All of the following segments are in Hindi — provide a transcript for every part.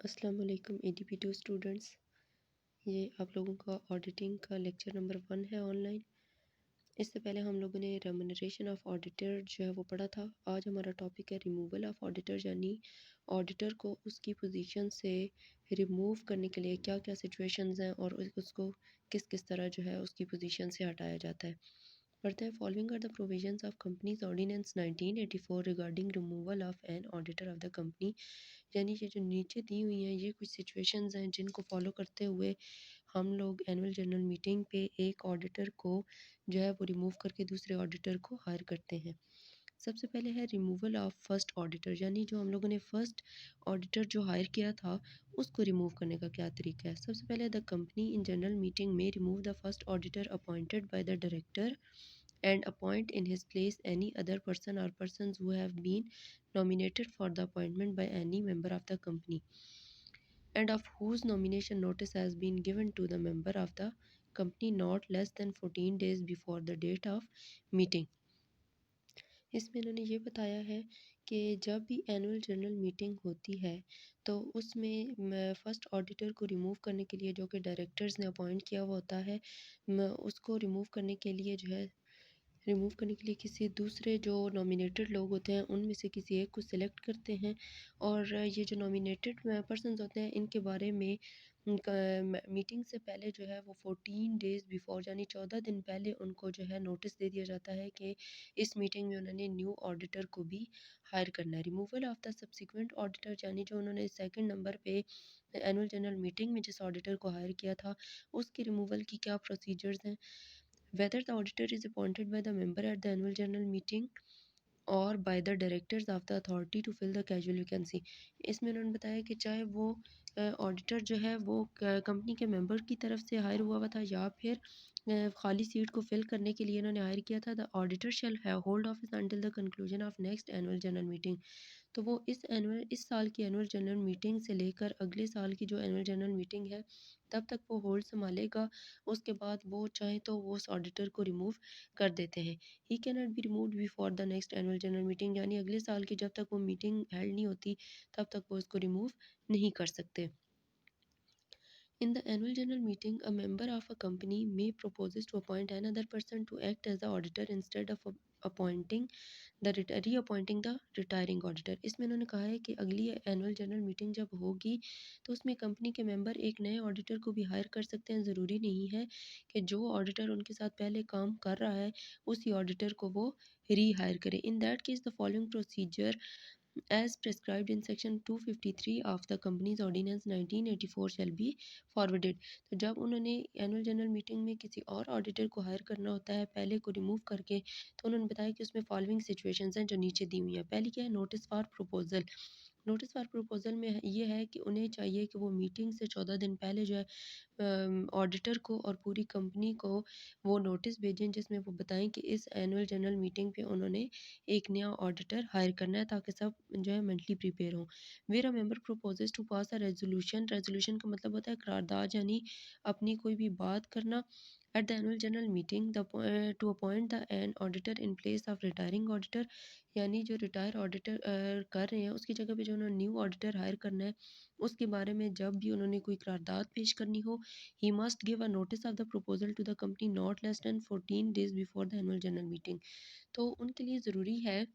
अस्सलाम वालेकुम ADP2 स्टूडेंट्स। ये आप लोगों का ऑडिटिंग का लेक्चर नंबर 1 है ऑनलाइन। इससे पहले हम लोगों ने रेम्यूनरेशन ऑफ ऑडिटर जो है वो पढ़ा था। आज हमारा टॉपिक है रिमूवल ऑफ ऑडिटर, यानी ऑडिटर को उसकी पोजीशन से रिमूव करने के लिए क्या क्या सिचुएशंस हैं और उसको किस किस तरह जो है उसकी पोजीशन से हटाया जाता है। पढ़ते हैं। Following are the provisions of companies ordinance 1984 regarding removal of an auditor of the company. यानी ये जो नीचे दी हुई हैं ये कुछ सिचुएशंस हैं जिनको फॉलो करते हुए हम लोग एनुअल जनरल मीटिंग पे एक ऑडिटर को जो है वो रिमूव करके दूसरे ऑडिटर को हायर करते हैं। सबसे पहले है रिमूवल ऑफ फर्स्ट ऑडिटर, यानी जो हम लोगों ने फर्स्ट ऑडिटर जो हायर किया था उसको रिमूव करने का क्या तरीका है। सबसे पहले the company in general meeting में remove the first auditor appointed by the director and appoint in his place any other person or persons who have been nominated for the appointment by any member of the company and of whose nomination notice has been given to the member of the company not less than 14 days before the date of meeting। इसमें इन्होंने ये बताया है कि जब भी एनुअल जनरल मीटिंग होती है तो उसमें फर्स्ट ऑडिटर को रिमूव करने के लिए जो कि डायरेक्टर्स ने अपॉइंट किया हुआ होता है, उसको रिमूव करने के लिए जो है रिमूव करने के लिए किसी दूसरे जो नॉमिनेटेड लोग होते हैं उनमें से किसी एक को सिलेक्ट करते हैं। और ये जो नॉमिनेटेड पर्सन्स होते हैं इनके बारे में मीटिंग से पहले जो है वो 14 डेज़ बिफोर यानी 14 दिन पहले उनको जो है नोटिस दे दिया जाता है कि इस मीटिंग में उन्होंने न्यू ऑडिटर को भी हायर करना है। Removal of the subsequent auditor, यानी जो उन्होंने सेकंड नंबर पे एनुअल जनरल मीटिंग में जिस ऑडिटर को हायर किया था उसके रिमूवल की क्या प्रोसीजर्स हैं। Whether the auditor is appointed by the member at the annual general meeting और by the directors of the authority to fill the casual vacancy. इसमें उन्होंने बताया कि चाहे वो ऑडिटर जो है वो कंपनी के मेंबर की तरफ से हायर हुआ हुआ था या फिर खाली सीट को फिल करने के लिए इन्होंने हायर किया था। The auditor shall hold office until the conclusion of next annual general meeting. तो वो इस साल की एनुअल जनरल मीटिंग से लेकर अगले साल की जो एनुअल जनरल मीटिंग है तब तक वो होल्ड संभालेगा। उसके बाद वो चाहे तो वो उस ऑडिटर को रिमूव कर देते हैं। He can not be removed before the next annual general meeting, यानी अगले साल की जब तक वो मीटिंग हेल्ड नहीं होती तब तक वो इसको रिमूव नहीं कर सकते। In the annual general meeting, a member of a company may propose to appoint another person to act as the auditor instead of appointing reappointing the retiring auditor। इसमें उन्होंने कहा है कि अगली एनुअल जनरल मीटिंग जब होगी तो उसमें कंपनी के मेंबर एक नए ऑडिटर को भी हायर कर सकते हैं। ज़रूरी नहीं है कि जो ऑडिटर उनके साथ पहले काम कर रहा है उसी ऑडिटर को वो री हायर करें। In that case the following procedure as prescribed in section 253 of the company's ordinance 1984 shall be forwarded। तो जब उन्होंने एनुअल जनरल मीटिंग में किसी और ऑडिटर को हायर करना होता है पहले को रिमूव करके, तो उन्होंने बताया कि उसमें फॉलोइंग सिचुएशंस हैं जो नीचे दी हुई हैं। पहली क्या है, notice for proposal. Notice for proposal में ये है कि उन्हें चाहिए कि वो मीटिंग से 14 दिन पहले जो है ऑडिटर को और पूरी कंपनी को वो नोटिस भेजें जिसमें वो बताएं कि इस एनुअल जनरल मीटिंग पे उन्होंने एक नया ऑडिटर हायर करना है ताकि सब जो है मेंटली प्रिपेयर हों। Where a member proposes to pass a resolution, resolution का मतलब होता है करारदाद, यानी अपनी कोई भी बात करना। At the annual general meeting to appoint the an auditor in place of retiring auditor, यानी जो रिटायर ऑडिटर कर रहे हैं उसकी जगह पे जो उन्होंने न्यू ऑडिटर हायर करना है उसके बारे में जब भी उन्होंने कोई करारदाद पेश करनी हो, he must give a notice of the proposal to the company not less than 14 days before the annual general meeting. तो उनके लिए ज़रूरी है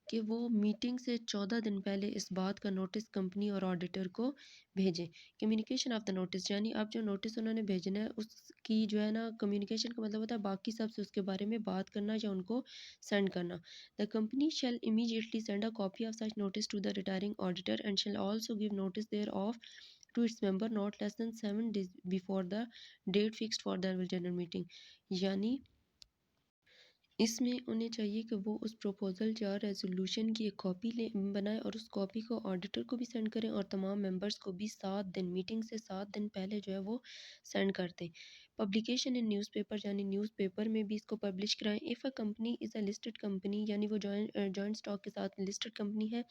कि वो मीटिंग से 14 दिन पहले इस बात का नोटिस कंपनी और ऑडिटर को भेजें। कम्युनिकेशन ऑफ द नोटिस, यानी अब जो नोटिस उन्होंने भेजना है उसकी जो है ना कम्युनिकेशन का मतलब होता है बाकी सबसे उसके बारे में बात करना या उनको सेंड करना। The company shall immediately send a copy of such notice to the retiring auditor and shall also give notice thereof to its member not less than 7 days before the date fixed for the annual general meeting. यानी इसमें उन्हें चाहिए कि वो उस प्रपोज़ल या रेज़ोल्यूशन की एक कॉपी बनाएँ और उस कॉपी को ऑडिटर को भी सेंड करें और तमाम मेंबर्स को भी 7 दिन, मीटिंग से 7 दिन पहले जो है वो सेंड कर दें। पब्लिकेशन इन न्यूज़पेपर, यानी न्यूज़पेपर में भी इसको पब्लिश कराएँ। If a company is a listed company, यानी वो जॉइंट स्टॉक के साथ लिस्टेड कंपनी है,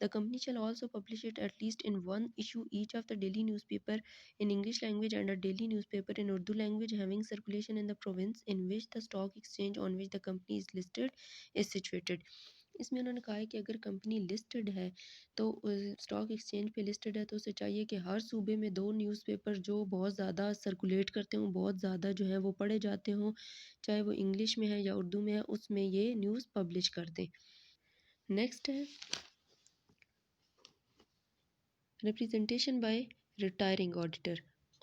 the company shall also publish it at least in one issue each of the daily newspaper in English language and a daily newspaper in Urdu language having circulation in the province in which the stock exchange on which the company is listed is situated। इसमें उन्होंने कहा है कि अगर कंपनी लिस्टेड है तो स्टॉक एक्सचेंज पे लिस्टेड है तो उसे चाहिए कि हर सूबे में 2 न्यूज़पेपर जो बहुत ज़्यादा सर्कुलेट करते हों, बहुत ज़्यादा जो है वो पढ़े जाते हों, चाहे वो इंग्लिश में है या उर्दू में है, उसमें ये न्यूज़ पब्लिश कर दें। नेक्स्ट है representation by retiring auditor.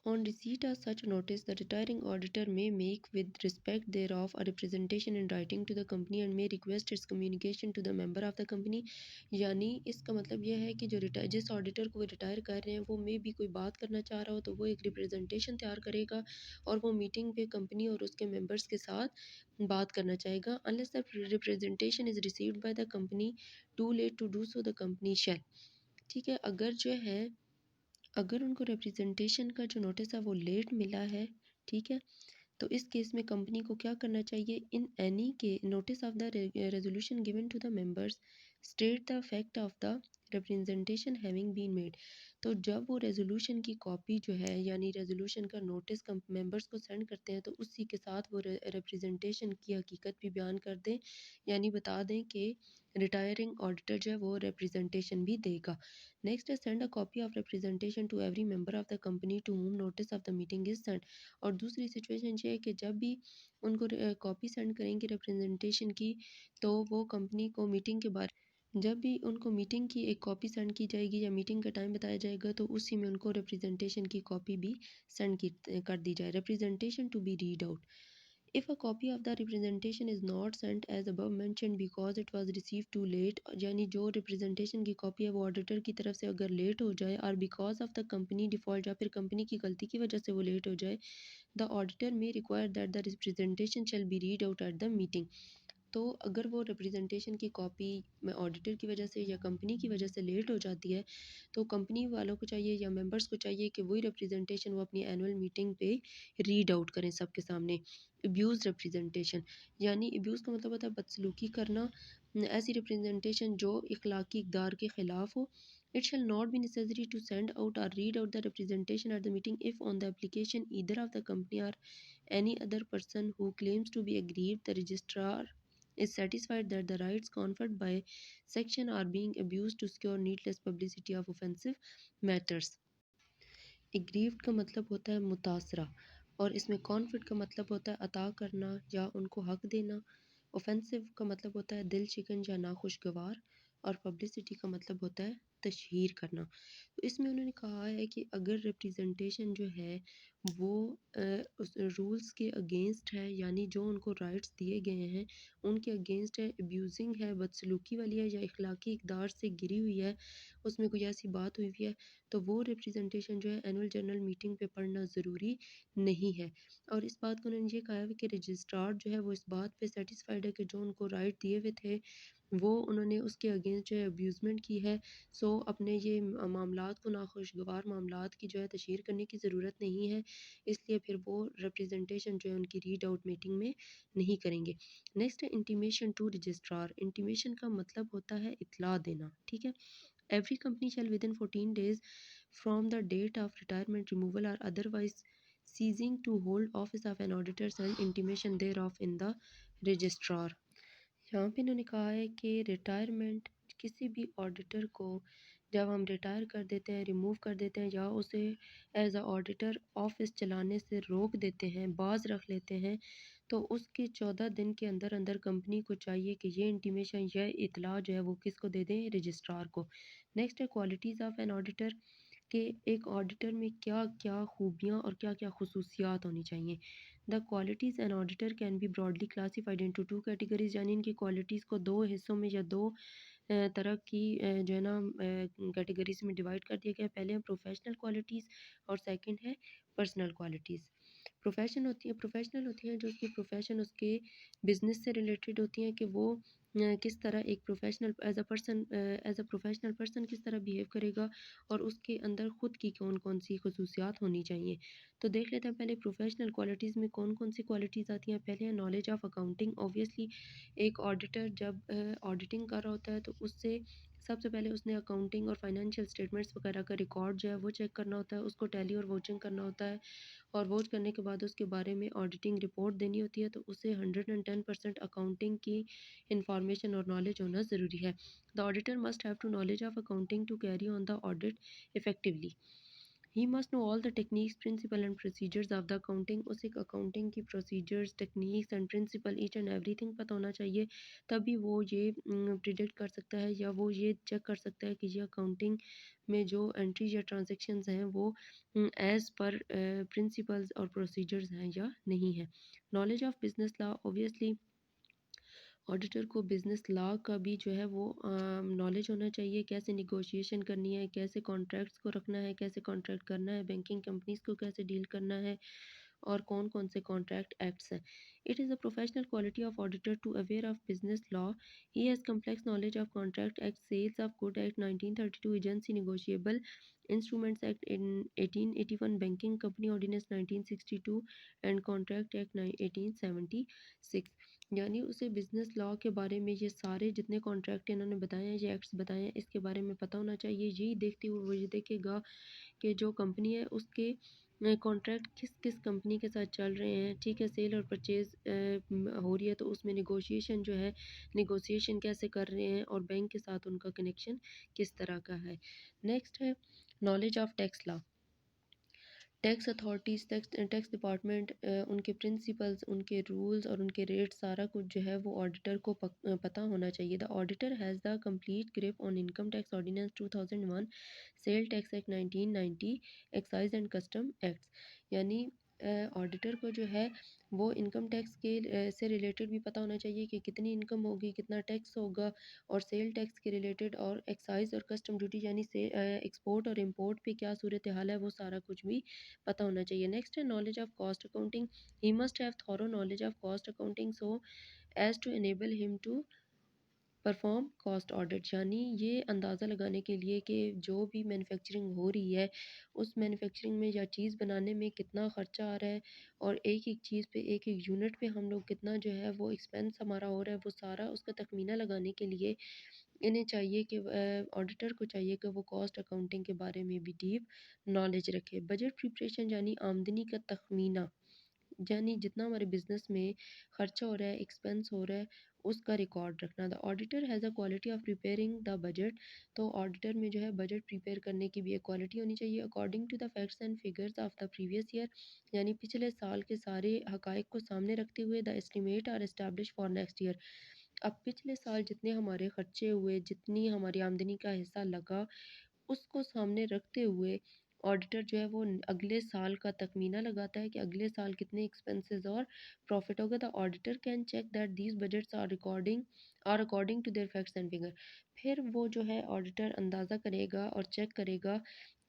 On receipt of such notice, the retiring auditor may make with respect thereof a representation in writing to the company and may request its communication to the member of the company. यानी इसका मतलब यह है कि जो जिस ऑडिटर को वो रिटायर कर रहे हैं वो मे भी कोई बात करना चाह रहा हो तो वो एक रिप्रेजेंटेशन तैयार करेगा और वो मीटिंग पे कंपनी और उसके मेंबर्स के साथ बात करना चाहेगा unless the representation is received by the company too late to do so the company shall. ठीक है, अगर उनको रिप्रेजेंटेशन का जो नोटिस है वो लेट मिला है, ठीक है, तो इस केस में कंपनी को क्या करना चाहिए? In any case notice of the resolution given to the members state the fact of the representation having been made. तो जब वो रेजोल्यूशन की कॉपी जो है यानी रेजोल्यूशन का नोटिस मेंबर्स को सेंड करते हैं तो उसी के साथ वो रिप्रेजेंटेशन की हकीकत भी बयान कर दें, यानी बता दें कि रिटायरिंग ऑडिटर जो है वो रिप्रेजेंटेशन भी देगा। नेक्स्ट है send a copy of representation to every member of the company to whom notice of the meeting is send. और दूसरी सिचुएशन ये है कि जब भी उनको कॉपी सेंड करेंगे रिप्रेजेंटेशन की तो वो कंपनी को मीटिंग के बारे जब भी उनको मीटिंग की एक कॉपी सेंड की जाएगी या मीटिंग का टाइम बताया जाएगा तो उसी में उनको रिप्रेजेंटेशन की कॉपी भी सेंड कर दी जाए। Representation to be read out if a copy of the representation is not sent as above mentioned because it was received too late, यानी जो रिप्रेजेंटेशन की कॉपी है वो ऑडिटर की तरफ से अगर लेट हो जाए और because of the company default या फिर कंपनी की गलती की वजह से वो लेट हो जाए, the auditor may require that the representation shall be read out at the meeting। तो अगर वो रिप्रेजेंटेशन की कॉपी में ऑडिटर की वजह से या कंपनी की वजह से लेट हो जाती है तो कंपनी वालों को चाहिए या मेंबर्स को चाहिए कि वही रिप्रेजेंटेशन वो अपनी एनुअल मीटिंग पे रीड आउट करें सबके सामने। अब्यूज़ रिप्रेजेंटेशन यानी अब्यूज़ का मतलब होता है बदसलूकी करना, ऐसी रिप्रेजेंटेशन जो इखलाकी इक़दार के ख़िलाफ़ हो। It shall not be necessary to send out or read out the representation at the meeting if on the application either of the company or any other person who claims to be aggrieved the registrar is satisfied that the rights conferred by section are being abused to secure needless publicity of offensive matters। Aggrieved का मतलब होता है मुतासरा और इसमें कॉन्फ्लिक्ट का मतलब होता है अता करना या उनको हक देना। ऑफेंसिव का मतलब होता है दिल शिकन या नाखुशगवार और पब्लिसिटी का मतलब होता है तशहीर करना। तो इसमें उन्होंने कहा है कि अगर रिप्रेजेंटेशन जो है वो उस रूल्स के अगेंस्ट है यानी जो उनको राइट्स दिए गए हैं उनके अगेंस्ट है, अब्यूजिंग है, बदसलूकी वाली है या इखलाकी इकदार से गिरी हुई है, उसमें कोई ऐसी बात हुई हुई है तो वो रिप्रेजेंटेशन जो है एनुअल जनरल मीटिंग पे पढ़ना ज़रूरी नहीं है। और इस बात को उन्होंने ये कहा है कि रजिस्ट्रार जो है वो इस बात पे सेटिस्फाइड है कि जो उनको राइट दिए हुए थे वो उन्होंने उसके अगेंस्ट जो है अब्यूज़मेंट की है। सो अपने ये मामलात को नाखुशगवार मामलात की जो है तशहीर करने की ज़रूरत नहीं है, इसलिए फिर वो रिप्रेजेंटेशन जो है उनकी रीड आउट मीटिंग में नहीं करेंगे। नेक्स्ट है इंटीमेशन टू रजिस्ट्रार। इंटीमेशन का मतलब होता है इत्तला देना, ठीक है। Every company shall within 14 days from the date of retirement, removal or otherwise ceasing to hold office of an auditor send intimation thereof in the registrar। यहाँ पे इन्होंने कहा है कि रिटायरमेंट किसी भी ऑडिटर को जब हम रिटायर कर देते हैं, रिमूव कर देते हैं या उसे एज अ ऑडिटर ऑफिस चलाने से रोक देते हैं, बाज रख लेते हैं, तो उसके 14 दिन के अंदर अंदर कंपनी को चाहिए कि ये इंटीमेशन या इतला जो है वो किसको दे दें? रजिस्ट्रार को। नेक्स्ट है क्वालिटीज़ ऑफ एन ऑडिटर कि एक ऑडिटर में क्या-क्या खूबियाँ और क्या-क्या खसूसियात होनी चाहिए। The qualities an auditor can be broadly classified into 2 categories यानी इनकी क्वालिटीज़ को 2 हिस्सों में या 2 तरह की जो है ना कैटेगरीज़ में डिवाइड कर दिया गया है। पहले है प्रोफेशनल क्वालिटीज़ और सेकंड है पर्सनल क्वालिटीज़। प्रोफेशनल होती हैं जो उसकी प्रोफेशन उसके बिज़नेस से रिलेटेड होती हैं कि वो किस तरह एक professional as a professional person किस तरह बिहेव करेगा और उसके अंदर ख़ुद की कौन-कौन सी खसूसियात होनी चाहिए। तो देख लेते हैं पहले प्रोफेशनल क्वालिटीज़ में कौन-कौन सी क्वालिटीज़ आती हैं। पहले है नॉलेज ऑफ अकाउंटिंग। ऑब्वियसली एक ऑडिटर जब ऑडिटिंग कर रहा होता है तो उससे सबसे पहले उसने अकाउंटिंग और फाइनेंशियल स्टेटमेंट्स वगैरह का रिकॉर्ड जो है वो चेक करना होता है, उसको टैली और वोचिंग करना होता है, और वोच करने के बाद उसके बारे में ऑडिटिंग रिपोर्ट देनी होती है। तो उसे 110% अकाउंटिंग की इंफॉर्मेशन और नॉलेज होना ज़रूरी है। The auditor must have to knowledge of accounting to carry on the audit effectively. He must know all the techniques principle and procedures of the accounting. उसे अकाउंटिंग की procedures techniques and principle each and everything पता होना चाहिए, तभी वो ये प्रिडिक्ट कर सकता है या वो ये चेक कर सकता है कि ये अकाउंटिंग में जो एंट्रीज या ट्रांजेक्शन्स हैं वो एज पर प्रिंसिपल्स और प्रोसीजर्स हैं या नहीं है। Knowledge of business law, obviously auditor को बिज़नेस लॉ का भी जो है वो नॉलेज होना चाहिए, कैसे नेगोशिएशन करनी है, कैसे कॉन्ट्रैक्ट्स को रखना है, कैसे कॉन्ट्रैक्ट करना है, बैंकिंग कंपनीज़ को कैसे डील करना है, और कौन-कौन से कॉन्ट्रैक्ट एक्ट्स हैं। It is a professional quality of auditor to aware of business law. He has complex knowledge of contract act, sales of good act 1932, agency negotiable instruments act in 1881, banking company ordinance 1962 and contract act 1876। यानी उसे बिज़नेस लॉ के बारे में ये सारे जितने कॉन्ट्रैक्ट इन्होंने बताए हैं, ये एक्ट्स बताए हैं, इसके बारे में पता होना चाहिए। यही देखते हुए वो ये देखेगा कि जो कंपनी है उसके कॉन्ट्रैक्ट किस किस कंपनी के साथ चल रहे हैं, ठीक है, सेल और परचेज हो रही है तो उसमें नेगोशिएशन जो है, नेगोशिएशन कैसे कर रहे हैं और बैंक के साथ उनका कनेक्शन किस तरह का है। नेक्स्ट है knowledge of tax law. Tax authorities, tax department, उनके प्रिंसिपल्स, उनके रूल्स और उनके रेट्स, सारा कुछ जो है वो ऑडिटर को पता होना चाहिए। The auditor has the complete grip on income tax ordinance 2001, sale tax act 1990, excise and custom acts. यानी ऑडिटर को जो है वो इनकम टैक्स के से रिलेटेड भी पता होना चाहिए कि कितनी इनकम होगी, कितना टैक्स होगा, और सेल टैक्स के रिलेटेड और एक्साइज और कस्टम ड्यूटी यानी से एक्सपोर्ट और इंपोर्ट पे क्या सूरत हाल है, वो सारा कुछ भी पता होना चाहिए। नेक्स्ट है knowledge of cost accounting. He must have thorough knowledge of cost accounting so as to enable him to perform cost audit. यानी ये अंदाज़ा लगाने के लिए कि जो भी मैन्युफैक्चरिंग हो रही है, उस मैन्युफैक्चरिंग में या चीज़ बनाने में कितना ख़र्चा आ रहा है, और एक-एक चीज़ पे, एक-एक यूनिट पे हम लोग कितना जो है वो एक्सपेंस हमारा हो रहा है, वो सारा उसका तख़मीना लगाने के लिए इन्हें चाहिए कि ऑडिटर को चाहिए कि वो कॉस्ट अकाउंटिंग के बारे में भी डीप नॉलेज रखे। बजट प्रिपरेशन यानी आमदनी का तख़मीना, यानी जितना हमारे बिज़नेस में खर्चा हो रहा है, एक्सपेंस हो रहा है, उसका रिकॉर्ड रखना। The auditor has a quality of preparing the budget. तो ऑडिटर में जो है बजट प्रिपेयर करने की भी एक क्वालिटी होनी चाहिए, according to the facts and figures of the previous year. यानी पिछले साल के सारे हकाइक को सामने रखते हुए the estimate are establish for next year. अब पिछले साल जितने हमारे खर्चे हुए, जितनी हमारी आमदनी का हिस्सा लगा, उसको सामने रखते हुए ऑडिटर जो है वो अगले साल का तखमीना लगाता है कि अगले साल कितने एक्सपेंसेस और प्रॉफिट होगा। The auditor can check that these budgets are according to their facts and figure. फिर वो जो है ऑडिटर अंदाज़ा करेगा और चेक करेगा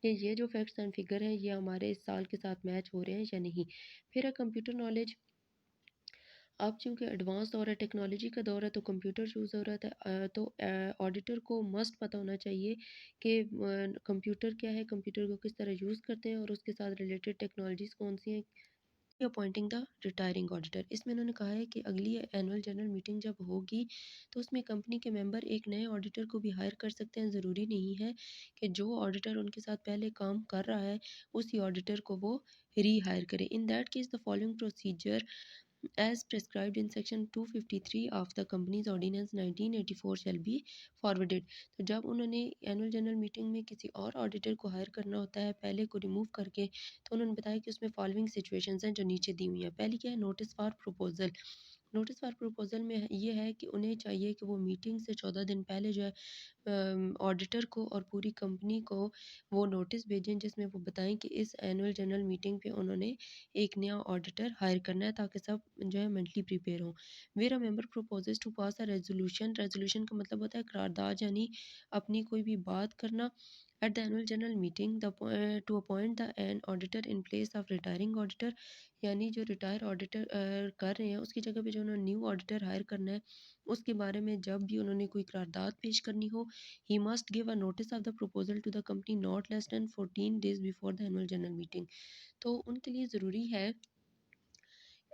कि ये जो फैक्ट्स एंड फिगर हैं ये हमारे इस साल के साथ मैच हो रहे हैं या नहीं। फिर है कंप्यूटर नॉलेज। अब चूँकि एडवांस दौर है, टेक्नोलॉजी का दौर है, तो कंप्यूटर यूज़ हो रहा था, तो ऑडिटर को मस्ट पता होना चाहिए कि कंप्यूटर क्या है, कंप्यूटर को किस तरह यूज़ करते हैं और उसके साथ रिलेटेड टेक्नोलॉजीज़ कौन सी हैं। अपॉइंटिंग द रिटायरिंग ऑडिटर, इसमें उन्होंने कहा है कि अगली एनुअल जनरल मीटिंग जब होगी तो उसमें कंपनी के मेंबर एक नए ऑडिटर को भी हायर कर सकते हैं। ज़रूरी नहीं है कि जो ऑडिटर उनके साथ पहले काम कर रहा है उसी ऑडिटर को वो री हायर करे। In that case the following procedure as prescribed in section 253 of the company's ordinance 1984 shall be forwarded। तो जब उन्होंने एनुअल जनरल मीटिंग में किसी और ऑडिटर को हायर करना होता है पहले को रिमूव करके, तो उन्होंने बताया कि उसमें फॉलोइंग सिचुएशंस हैं जो नीचे दी हुई हैं। पहली क्या है, notice for proposal. Notice for proposal में ये है कि उन्हें चाहिए कि वो मीटिंग से 14 दिन पहले जो है ऑडिटर को और पूरी कंपनी को वो नोटिस भेजें जिसमें वो बताएं कि इस एनुअल जनरल मीटिंग पे उन्होंने एक नया ऑडिटर हायर करना है, ताकि सब जो है मेंटली प्रिपेयर हों। Where a member proposes to pass a resolution, resolution का मतलब होता है करारदाद, यानी अपनी कोई भी बात करना। At the annual general meeting to appoint the an auditor in place of retiring auditor, यानी जो रिटायर ऑडिटर कर रहे हैं उसकी जगह पे जो उन्होंने न्यू ऑडिटर हायर करना है, उसके बारे में जब भी उन्होंने कोई करारदाद पेश करनी हो, he must give a notice of the proposal to the company not less than 14 days before the annual general meeting. तो उनके लिए ज़रूरी है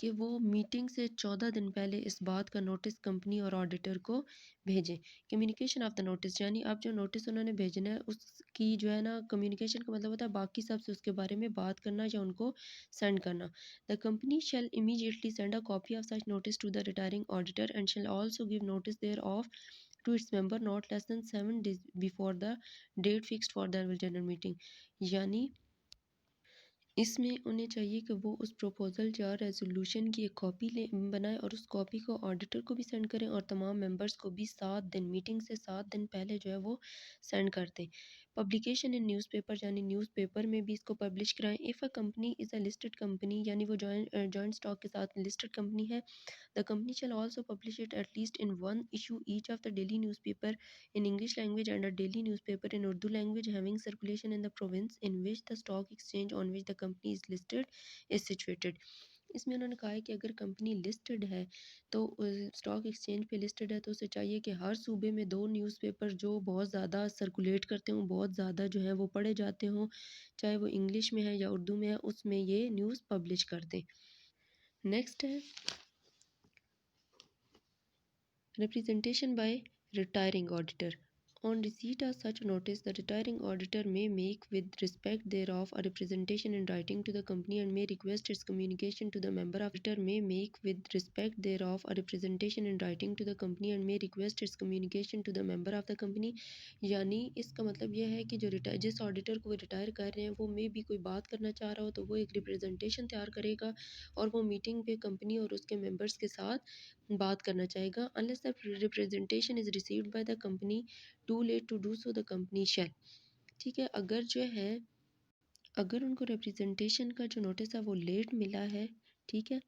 कि वो मीटिंग से 14 दिन पहले इस बात का नोटिस कंपनी और ऑडिटर को भेजें। कम्युनिकेशन ऑफ द नोटिस, यानी अब जो नोटिस उन्होंने भेजना है उसकी जो है ना, कम्युनिकेशन का मतलब होता है बाकी सबसे उसके बारे में बात करना या उनको सेंड करना। The company shall immediately send a copy of such notice to the retiring auditor and shall also give notice thereof to its member not less than 7 days before the date fixed for the annual general meeting। यानी इसमें उन्हें चाहिए कि वो उस प्रपोज़ल या रेज़ोल्यूशन की एक कॉपी बनाएं और उस कॉपी को ऑडिटर को भी सेंड करें और तमाम मेंबर्स को भी 7 दिन, मीटिंग से 7 दिन पहले जो है वो सेंड कर दें। पब्लिकेशन इन न्यूज़पेपर, यानी न्यूज़पेपर में भी इसको पब्लिश कराएं। If a company is a listed company, यानी वो जॉइंट स्टॉक के साथ लिस्टेड कंपनी है, the company shall also publish it at least in one issue each of the daily newspaper in English language and a daily newspaper in Urdu language having circulation in the province in which the stock exchange on which the company is listed is situated। इसमें उन्होंने कहा है कि अगर कंपनी लिस्टेड है तो स्टॉक एक्सचेंज पे लिस्टेड है तो उसे चाहिए कि हर सूबे में 2 न्यूज़पेपर जो बहुत ज़्यादा सर्कुलेट करते हों, बहुत ज़्यादा जो है वो पढ़े जाते हों, चाहे वो इंग्लिश में है या उर्दू में है, उसमें ये न्यूज़ पब्लिश कर दें। नेक्स्ट है representation by retiring auditor। On receipt of such notice, the retiring auditor may make with respect thereof a representation in writing to the company and may request its communication to the member of auditor may make with respect thereof a representation in writing to the company and may request its communication to the member of the company। यानी इसका मतलब यह है कि जो जिस ऑडिटर को वो रिटायर कर रहे हैं वो में भी कोई बात करना चाह रहा हो तो वो एक रिप्रेजेंटेशन तैयार करेगा और वो मीटिंग पे कंपनी और उसके मेंबर्स के साथ बात करना चाहेगा। Unless the representation is received by the company too late to do so the company shall. ठीक है, अगर जो है अगर उनको रिप्रेजेंटेशन का जो नोटिस है वो लेट मिला है, ठीक है,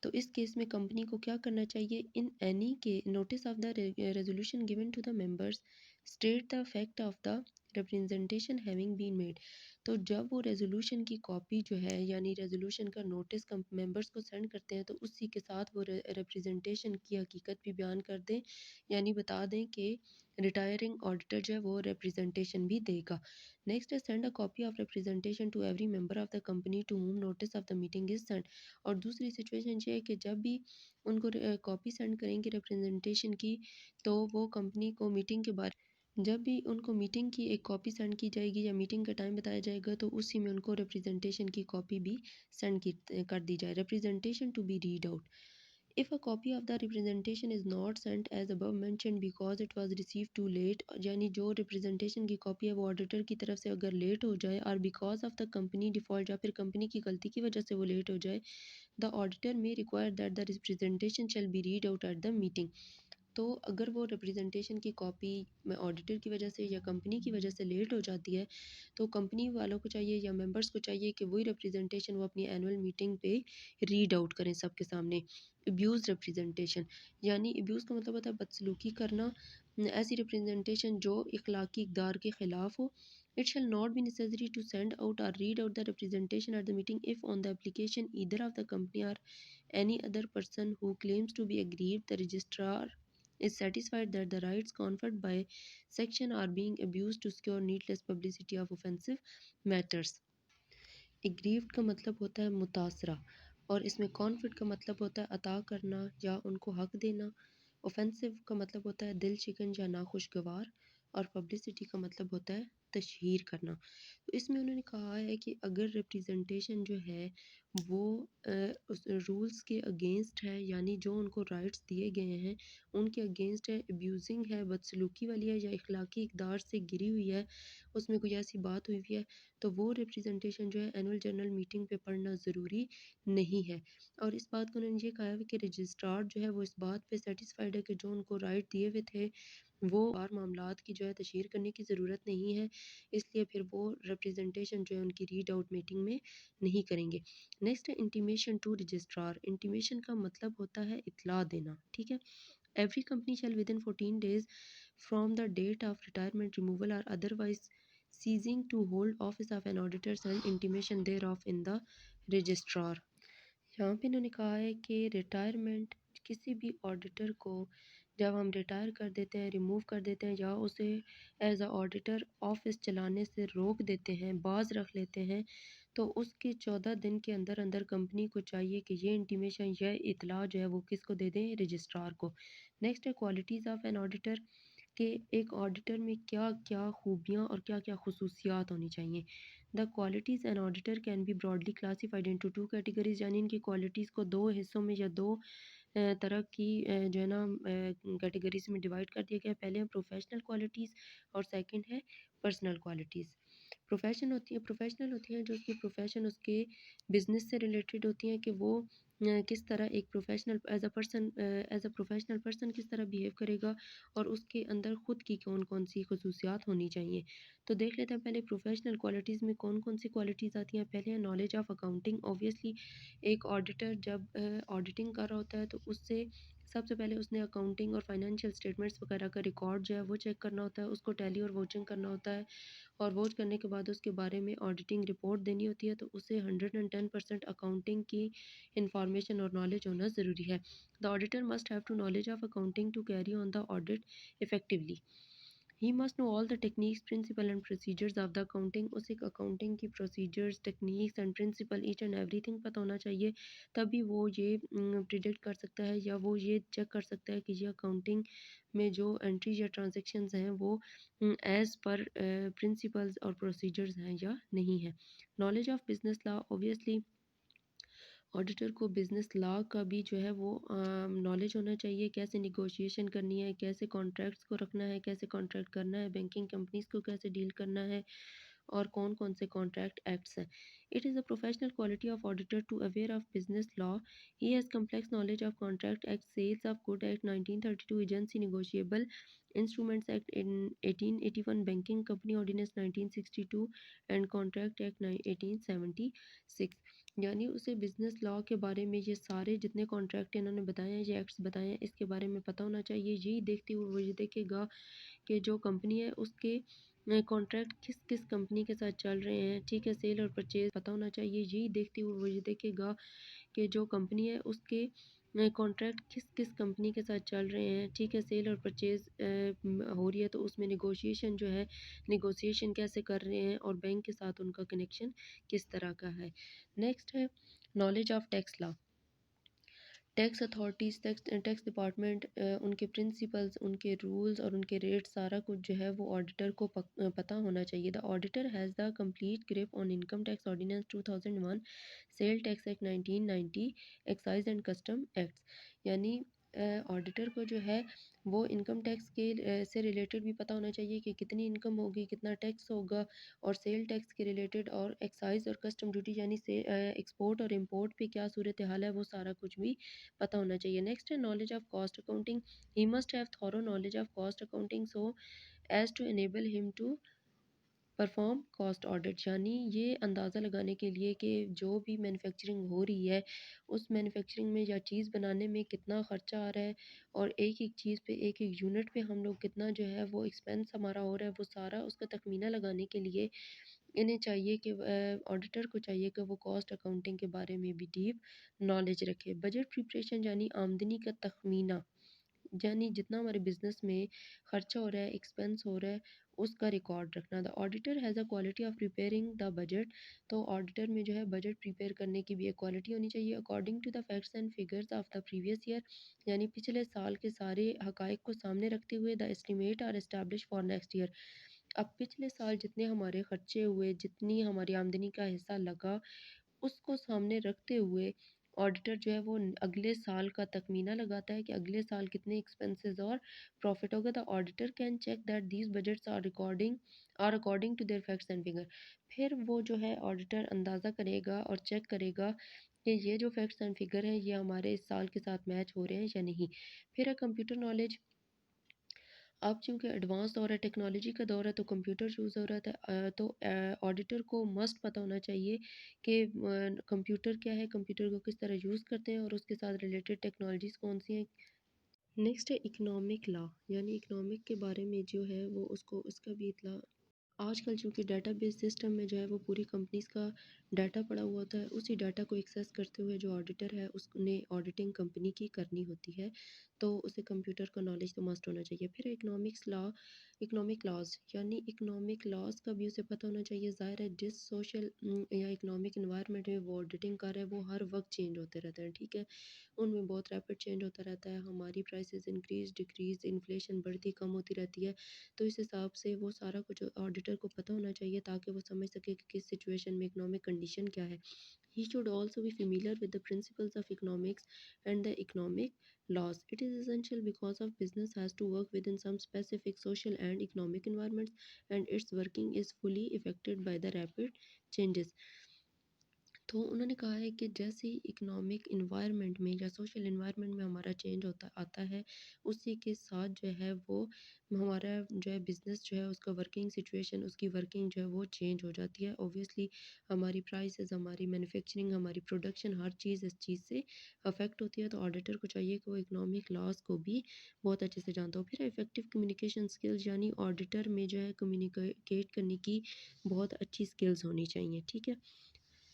तो इस केस में कंपनी को क्या करना चाहिए, in any case notice of the resolution given to the members state the fact of the representation having been made. तो जब वो रेजोल्यूशन की कॉपी जो है यानी रेजोल्यूशन का नोटिस मेंबर्स को सेंड करते हैं तो उसी के साथ वो रिप्रेजेंटेशन की हकीकत भी बयान कर दें, यानी बता दें कि रिटायरिंग ऑडिटर जो है वो रिप्रेजेंटेशन भी देगा। नेक्स्ट है send a copy of representation to every member of the company to whom notice of the meeting is send. और दूसरी सिचुएशन ये है कि जब भी उनको कॉपी सेंड करेंगे रिप्रेजेंटेशन की तो वो कंपनी को मीटिंग के बारे जब भी उनको मीटिंग की एक कॉपी सेंड की जाएगी या मीटिंग का टाइम बताया जाएगा तो उसी में उनको रिप्रेजेंटेशन की कॉपी भी सेंड कर दी जाए। Representation to be read out. If a copy of the representation is not sent as above mentioned because it was received too late, यानी जो रिप्रेजेंटेशन की कॉपी है वो ऑडिटर की तरफ से अगर लेट हो जाए और because of the company default या फिर कंपनी की गलती की वजह से वो लेट हो जाए, द ऑडिटर में require that the representation shall be read out at the meeting. तो अगर वो रिप्रेजेंटेशन की कॉपी में ऑडिटर की वजह से या कंपनी की वजह से लेट हो जाती है तो कंपनी वालों को चाहिए या मेंबर्स को चाहिए कि वही रिप्रेजेंटेशन वो अपनी एनुअल मीटिंग पे रीड आउट करें सबके सामने। अब्यूज़ रिप्रेजेंटेशन, यानी अब्यूज़ का मतलब होता है बदसलूकी करना, ऐसी रिप्रेजेंटेशन जो इखलाकी इक़दार के ख़िलाफ़ हो। It shall not be necessary to send out or read out the representation at the meeting if on the application either of the company or any other person who claims to be aggrieved the registrar is satisfied that the rights conferred by section are being abused to secure needless publicity of offensive matters। Aggrieved का मतलब होता है मुतासरा और इसमें कॉन्फ्लिक्ट का मतलब होता है अता करना या उनको हक देना। ऑफेंसिव का मतलब होता है दिल शिकन या नाखुशगवार और पब्लिसिटी का मतलब होता है तशहीर करना। तो इसमें उन्होंने कहा है कि अगर रिप्रेजेंटेशन जो है वो उस रूल्स के अगेंस्ट है, यानी जो उनको राइट्स दिए गए हैं उनके अगेंस्ट है, अब्यूजिंग है, बदसलूकी वाली है या इखलाकी इकदार से गिरी हुई है, उसमें कोई ऐसी बात हुई हुई है, तो वो रिप्रेजेंटेशन जो है एनुअल जनरल मीटिंग पे पढ़ना ज़रूरी नहीं है। और इस बात को उन्होंने ये कहा है कि रजिस्ट्रार जो है वो इस बात पे सेटिस्फाइड है कि जो उनको राइट दिए हुए थे वो बार मामलात की जो है तशहीर करने की ज़रूरत नहीं है, इसलिए फिर वो रिप्रेजेंटेशन जो है उनकी रीड आउट मीटिंग में नहीं करेंगे। नेक्स्ट है इंटीमेशन टू रजिस्ट्रार। इंटीमेशन का मतलब होता है इतला देना, ठीक है। Every company shall within 14 days from the date of retirement removal और otherwise ceasing to hold office of an auditor and intimation thereof in the registrar। यहाँ पे इन्होंने कहा है कि रिटायरमेंट किसी भी ऑडिटर को जब हम रिटायर कर देते हैं, रिमूव कर देते हैं या उसे एज अ ऑडिटर ऑफिस चलाने से रोक देते हैं, बाज रख लेते हैं, तो उसके 14 दिन के अंदर अंदर कंपनी को चाहिए कि ये इंटीमेशन, यह इतला जो है वो किसको दे दें, रजिस्ट्रार को। नेक्स्ट है क्वालिटीज़ ऑफ एन ऑडिटर, कि एक ऑडिटर में क्या क्या खूबियाँ और क्या क्या खसूसियात होनी चाहिए। The qualities an auditor can be broadly classified into two categories, यानी इनकी क्वालिटीज़ को दो हिस्सों में या दो तरह की जो है ना कैटेगरीज में डिवाइड कर दिया गया है। पहले है प्रोफेशनल क्वालिटीज़ और सेकंड है पर्सनल क्वालिटीज़। प्रोफेशनल होती हैं जो उसकी प्रोफेशन उसके बिजनेस से रिलेटेड होती हैं, कि वो किस तरह एक professional as a professional person किस तरह बिहेव करेगा और उसके अंदर ख़ुद की कौन कौन सी खसूसियात होनी चाहिए। तो देख लेते हैं पहले प्रोफेशनल क्वालिटीज़ में कौन कौन सी क्वालिटीज़ आती हैं। पहले है नॉलेज ऑफ़ अकाउंटिंग। ऑब्वियसली एक ऑडिटर जब ऑडिटिंग कर रहा होता है तो उससे सबसे पहले उसने अकाउंटिंग और फाइनेंशियल स्टेटमेंट्स वगैरह का रिकॉर्ड जो है वो चेक करना होता है, उसको टैली और वॉचिंग करना होता है, और वॉच करने के बाद उसके बारे में ऑडिटिंग रिपोर्ट देनी होती है। तो उसे 110% अकाउंटिंग की इंफॉर्मेशन और नॉलेज होना ज़रूरी है। The auditor must have to knowledge of accounting to carry on the audit effectively. He must know all the techniques, principle and procedures of the accounting. उसे अकाउंटिंग की procedures, techniques and principle each and everything पता होना चाहिए, तभी वो ये प्रिडिक्ट कर सकता है या वो ये चेक कर सकता है कि ये अकाउंटिंग में जो एंट्रीज या ट्रांजेक्शन्स हैं वो एज़ पर प्रिंसिपल्स और प्रोसीजर्स हैं या नहीं है। Knowledge of business law. Obviously auditor को बिज़नेस लॉ का भी जो है वो नॉलेज होना चाहिए, कैसे नेगोशिएशन करनी है, कैसे कॉन्ट्रैक्ट्स को रखना है, कैसे कॉन्ट्रैक्ट करना है, बैंकिंग कंपनीज़ को कैसे डील करना है, और कौन कौन से कॉन्ट्रैक्ट एक्ट्स हैं। It is a professional quality of auditor to aware of business law. He has complex knowledge of contract act, sales of good act 1932, agency negotiable instruments act in 1881, banking company ordinance 1962 and contract act 1876। यानी उसे बिज़नेस लॉ के बारे में ये सारे जितने कॉन्ट्रैक्ट इन्होंने बताए हैं, ये एक्ट्स बताए हैं, इसके बारे में पता होना चाहिए। यही देखते हुए वो ये देखेगा कि जो कंपनी है उसके कॉन्ट्रैक्ट किस किस कंपनी के साथ चल रहे हैं, ठीक है, सेल और परचेज पता होना चाहिए। यही देखते हुए वो ये देखेगा कि जो कंपनी है उसके कॉन्ट्रैक्ट किस किस कंपनी के साथ चल रहे हैं, ठीक है, सेल और परचेज हो रही है तो उसमें नेगोशिएशन जो है, नेगोशिएशन कैसे कर रहे हैं और बैंक के साथ उनका कनेक्शन किस तरह का है। नेक्स्ट है knowledge of tax law. Tax authorities, tax department, उनके प्रिंसिपल्स, उनके रूल्स और उनके रेट, सारा कुछ जो है वो ऑडिटर को पता होना चाहिए। The auditor has the complete grip on income tax ordinance 2001, sale tax act 1990, excise and custom acts. यानी ऑडिटर को जो है वो इनकम टैक्स के से रिलेटेड भी पता होना चाहिए कि कितनी इनकम होगी, कितना टैक्स होगा, और सेल टैक्स के रिलेटेड और एक्साइज और कस्टम ड्यूटी यानी से एक्सपोर्ट और इंपोर्ट पे क्या सूरत हाल है, वो सारा कुछ भी पता होना चाहिए। नेक्स्ट है knowledge of cost accounting. He must have thorough knowledge of cost accounting so as to enable him to perform cost audit. यानी ये अंदाज़ा लगाने के लिए कि जो भी मैन्युफैक्चरिंग हो रही है उस मैन्युफैक्चरिंग में या चीज़ बनाने में कितना ख़र्चा आ रहा है, और एक एक चीज़ पे, एक एक यूनिट पे हम लोग कितना जो है वो एक्सपेंस हमारा हो रहा है, वो सारा उसका तखमीना लगाने के लिए इन्हें चाहिए कि ऑडिटर को चाहिए कि वो कॉस्ट अकाउंटिंग के बारे में भी डीप नॉलेज रखे। बजट प्रिपरेशन यानी आमदनी का तखमीना, यानी जितना हमारे बिजनेस में खर्चा हो रहा है, एक्सपेंस हो रहा है, उसका रिकॉर्ड रखना। The auditor has a quality of preparing the budget. तो ऑडिटर में जो है बजट प्रिपेयर करने की भी एक क्वालिटी होनी चाहिए। According to the facts and figures of the previous year, यानी पिछले साल के सारे हकाइक को सामने रखते हुए the estimate are establish for next year. अब पिछले साल जितने हमारे खर्चे हुए, जितनी हमारी आमदनी का हिस्सा लगा, उसको सामने रखते हुए ऑडिटर जो है वो अगले साल का तखमीना लगाता है कि अगले साल कितने एक्सपेंसेस और प्रॉफिट होगा। The auditor can check that these budgets are according to their facts and figure. फिर वो जो है ऑडिटर अंदाज़ा करेगा और चेक करेगा कि ये जो फैक्ट्स एंड फिगर हैं ये हमारे इस साल के साथ मैच हो रहे हैं या नहीं। फिर है कंप्यूटर नॉलेज। अब चूँकि एडवांस दौर है, टेक्नोलॉजी का दौर है, तो कंप्यूटर यूज़ ज़रूरत है। तो ऑडिटर को मस्ट पता होना चाहिए कि कंप्यूटर क्या है, कंप्यूटर को किस तरह यूज़ करते हैं और उसके साथ रिलेटेड टेक्नोलॉजीज़ कौन सी हैं। नेक्स्ट है इकोनॉमिक लॉ, यानी इकोनॉमिक के बारे में जो है वो उसको उसका भी इतना आजकल चूँकि डेटाबेस सिस्टम में जो है वो पूरी कंपनीज़ का डाटा पड़ा हुआ होता है, उसी डाटा को एक्सेस करते हुए जो ऑडिटर है उसने ऑडिटिंग कंपनी की करनी होती है, तो उसे कंप्यूटर का नॉलेज तो मस्ट होना चाहिए। फिर इकोनॉमिक लॉज़ यानी इकोनॉमिक लॉज़ का भी उसे पता होना चाहिए। ज़ाहिर है जिस सोशल या इकोनॉमिक एनवायरनमेंट में वो ऑडिटिंग कर रहा है वो हर वक़्त चेंज होते रहते हैं, ठीक है? उनमें बहुत रैपिड चेंज होता रहता है, हमारी प्राइसेस इंक्रीज़, डिक्रीज़, इन्फ्लेशन बढ़ती कम होती रहती है। तो इस हिसाब से वो सारा कुछ ऑडिटर को पता होना चाहिए ताकि वो समझ सके कि किस सिचुएशन में इकोनॉमिक कंडीशन क्या है। He should also be familiar with the principles of economics and the economic laws. It is essential because of business has to work within some specific social and economic environments, and its working is fully affected by the rapid changes. तो उन्होंने कहा है कि जैसे ही इकोनॉमिक एनवायरनमेंट में या सोशल एनवायरनमेंट में हमारा चेंज होता आता है, उसी के साथ जो है वो हमारा जो है बिज़नेस जो है उसका वर्किंग सिचुएशन, उसकी वर्किंग जो है वो चेंज हो जाती है। ऑब्वियसली हमारी प्राइसेस, हमारी मैन्युफैक्चरिंग, हमारी प्रोडक्शन हर चीज़ इस चीज़ से अफ़ेक्ट होती है। तो ऑडिटर को चाहिए कि वो इकोनॉमिक लॉज़ को भी बहुत अच्छे से जानता हो। फिर इफ़ेक्टिव कम्युनिकेशन स्किल्स यानी ऑडिटर में जो है कम्युनिकेट करने की बहुत अच्छी स्किल्स होनी चाहिए, ठीक है?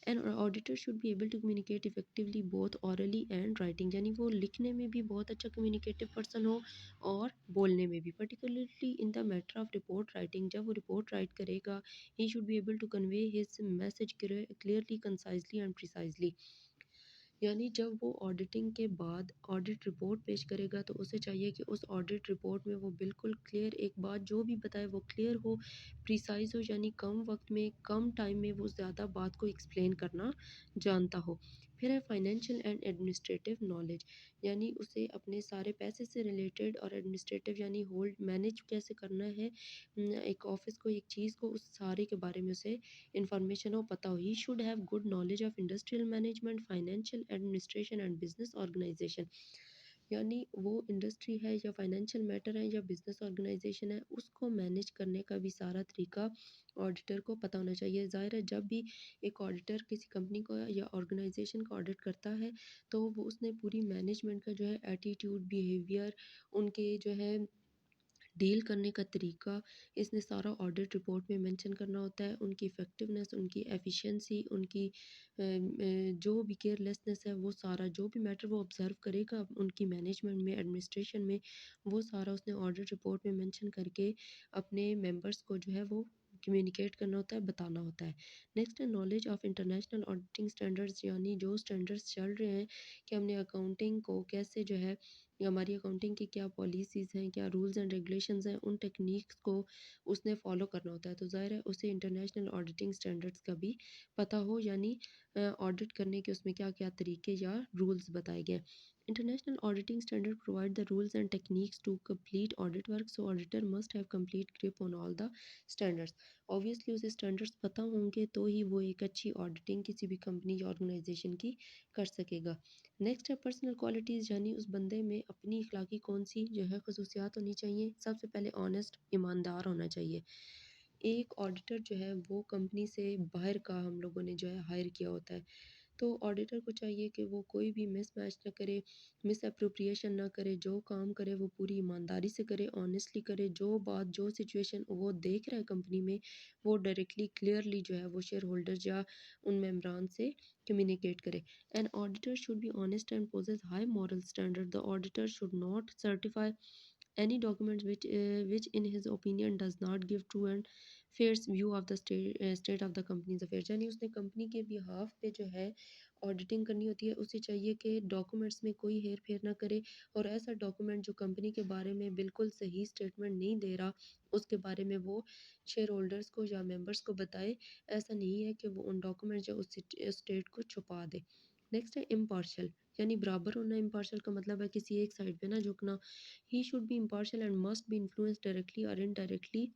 An auditor should be able to communicate effectively both orally and writing यानी वो लिखने में भी बहुत अच्छा कम्युनिकेटिव पर्सन हो और बोलने में भी particularly in the matter of report writing जब वो रिपोर्ट राइट करेगा he should be able to convey his message clearly concisely and precisely यानी जब वो ऑडिटिंग के बाद ऑडिट रिपोर्ट पेश करेगा तो उसे चाहिए कि उस ऑडिट रिपोर्ट में वो बिल्कुल क्लियर एक बात जो भी बताए वो क्लियर हो, प्रिसाइज़ हो यानी कम वक़्त में, कम टाइम में वो ज़्यादा बात को एक्सप्लेन करना जानता हो। फिर है फाइनेंशियल एंड एडमिनिस्ट्रेटिव नॉलेज यानी उसे अपने सारे पैसे से रिलेटेड और एडमिनिस्ट्रेटिव यानी होल्ड मैनेज कैसे करना है एक ऑफ़िस को, एक चीज़ को, उस सारे के बारे में उसे इन्फॉर्मेशन हो, पता हो। He should have good knowledge of industrial management, financial administration and business organisation यानी वो इंडस्ट्री है या फाइनेंशियल मैटर है या बिजनेस ऑर्गेनाइजेशन है उसको मैनेज करने का भी सारा तरीका ऑडिटर को पता होना चाहिए। ज़ाहिर है जब भी एक ऑडिटर किसी कंपनी को या ऑर्गेनाइजेशन का ऑडिट करता है तो वो उसने पूरी मैनेजमेंट का जो है एटीट्यूड, बिहेवियर, उनके जो है डील करने का तरीका इसने सारा ऑडिट रिपोर्ट में मेंशन करना होता है। उनकी इफ़ेक्टिवनेस, उनकी एफ़िशिएंसी, उनकी जो भी केयरलेसनेस है वो सारा जो भी मैटर वो ऑब्ज़र्व करेगा उनकी मैनेजमेंट में, एडमिनिस्ट्रेशन में, वो सारा उसने ऑडिट रिपोर्ट में मेंशन करके अपने मेंबर्स को जो है वो कम्युनिकेट करना होता है, बताना होता है। नेक्स्ट है knowledge of international auditing standards यानी जो स्टैंडर्ड्स चल रहे हैं कि हमने अकाउंटिंग को कैसे जो है या हमारी अकाउंटिंग की क्या पॉलिसीज़ हैं, क्या रूल्स एंड रेगुलेशंस हैं, उन टेक्नीक्स को उसने फ़ॉलो करना होता है। तो ज़ाहिर है उसे इंटरनेशनल ऑडिटिंग स्टैंडर्ड्स का भी पता हो यानी ऑडिट करने के उसमें क्या-क्या तरीके या रूल्स बताए गए हैं। International auditing standard provide the rules and techniques to complete audit work so auditor must have complete grip on all the standards. Obviously उसे स्टैंडर्ड्स पता होंगे तो ही वो एक अच्छी ऑडिटिंग किसी भी कंपनी या ऑर्गेनाइजेशन की कर सकेगा। नेक्स्ट है पर्सनल क्वालिटीज़ यानी उस बंदे में अपनी इखलाकी कौन-सी जो है खसूसियात होनी चाहिए। सबसे पहले ऑनेस्ट, ईमानदार होना चाहिए। एक ऑडिटर जो है वो कंपनी से बाहर का हम लोगों ने जो है हायर किया होता है। तो ऑडिटर को चाहिए कि वो कोई भी मिसमैच ना करे, मिसएप्रोप्रिएशन ना करे, जो काम करे वो पूरी ईमानदारी से करे, ऑनेस्टली करे, जो बात, जो सिचुएशन वो देख रहा है कंपनी में, वो डायरेक्टली क्लियरली जो है वो शेयर होल्डर्स या उन मेंबरान से कम्युनिकेट करे। An auditor should be honest and possess high moral standard. The auditor should not certify any documents which in his opinion does not give true and fair view of the state of the company's affairs यानी उसने कंपनी के बिहाफ पे जो है ऑडिटिंग करनी होती है उसे चाहिए कि डॉक्यूमेंट्स में कोई हेर फेर ना करे और ऐसा डॉक्यूमेंट जो कंपनी के बारे में बिल्कुल सही स्टेटमेंट नहीं दे रहा उसके बारे में वो शेयर होल्डर्स को या मेंबर्स को बताए। ऐसा नहीं है कि वो उन डॉक्यूमेंट जो उस स्टेट को छुपा दे। नेक्स्ट है इम्पार्शल यानी बराबर होना। इम्पार्शल का मतलब है किसी एक साइड पे ना झुकना। He should be impartial and must be influenced directly or indirectly